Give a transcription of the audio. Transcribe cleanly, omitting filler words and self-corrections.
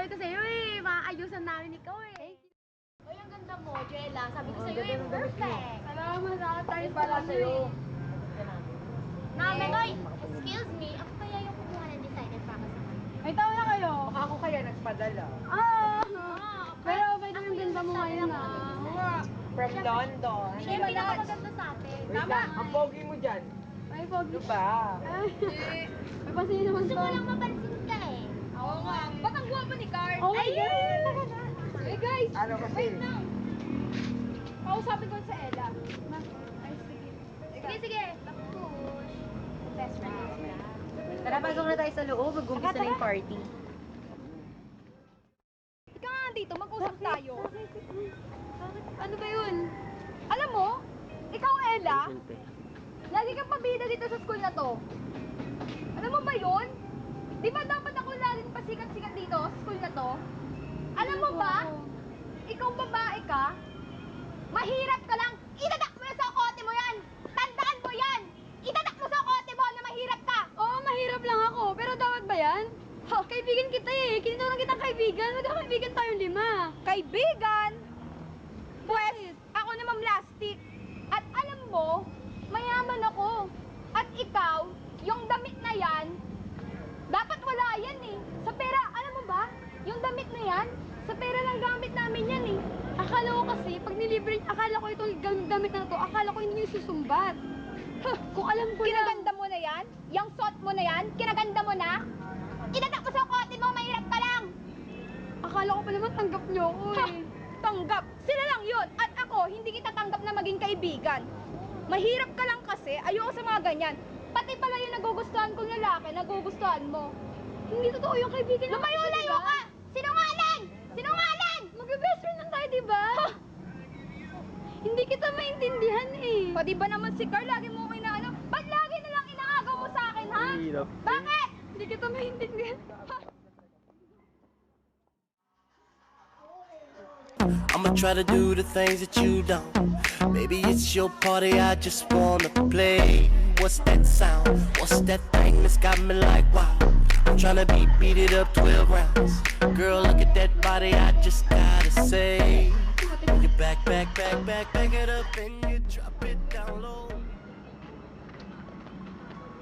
Sabi ko sa'yo eh, maayusan namin ikaw eh. Uy, ang ganda mo, Jella. Sabi ko sa'yo eh, perfect. Salamat ha, tayo Pala sa'yo. Mami, oy, excuse me, ako kaya yung kumuha ng designer para sa kanya. May tao na kayo. Ako kaya nagpadala. Pero pwede yung ganda mo ngayon ah. From London. Hindi yung pinakamaganda sa atin. Wait lang, ang pogi mo dyan. Ay, pogi. Ano ba? May pansinin naman Gusto to. mo lang mapansin ka eh. Oo nga. Ba't ang guwapo ni Carl? Oh my God! Hey guys, Ano kasi? wait lang. Kausapin ko sa Ella. Ay, sige. Sige, sige. Push. Best friend is friend. Tara, pasok na tayo sa loob. Mag-umpisa na yung party. Ika nga dito, mag-usap tayo. Ano ba yun? Alam mo, ikaw Ella, lagi kang pabida dito sa school na to. Alam mo ba yun? Di ba dapat ako laging pasikat-sikat dito sa school na to? Alam mo ba, ikaw babae ka, mahirap ka lang, itatak mo na sa kote mo yan! Tandaan mo yan! Itatak mo sa kote mo na mahirap ka! Oo, mahirap lang ako, pero dapat ba yan? Ha, kaibigan kita eh, kinitulang kitang kaibigan, magkakaibigan tayong 5. Kaibigan? Pwes, ako naman plastic. At alam mo, mayaman ako. At ikaw, yung damit na yan, dapat wala yan eh. Sa pera, alam mo ba? Yung damit na yan, sa pera lang gamit namin yan eh. Akala ko kasi, pag nilibre, akala ko itong damit na to, akala ko hindi susumbat. Huh, kung alam ko kinaganda mo na yan? Yung suot mo na yan? Kinaganda mo na? Itatak mo sa kote mo, mahirap ka lang! Akala ko pa naman tanggap niyo ako eh. Tanggap? Sila lang yun. At ako, hindi kita tanggap na maging kaibigan. Mahirap ka lang kasi, ayoko sa mga ganyan. Pati pala yung nagugustuhan kong lalaki, nagugustuhan mo. Hindi totoo yung kaibigan naman. Lumayo-layo ka! Sinungaling! Sinungaling! Mag-best friend lang tayo, diba? Hindi kita maintindihan eh. Pati ba naman si Carl, lagi mo ko inaano? Ba't lagi na lang inaagaw mo sa akin, ha? Bakit? Hindi kita maintindihan. I'ma try to do the things that you don't. Maybe it's your party, I just wanna play. What's that sound? What's that thing that's got me like wow? I'm tryna beat it up 12 rounds. Girl, look at that body, I just gotta say. You back it up and you drop it down low.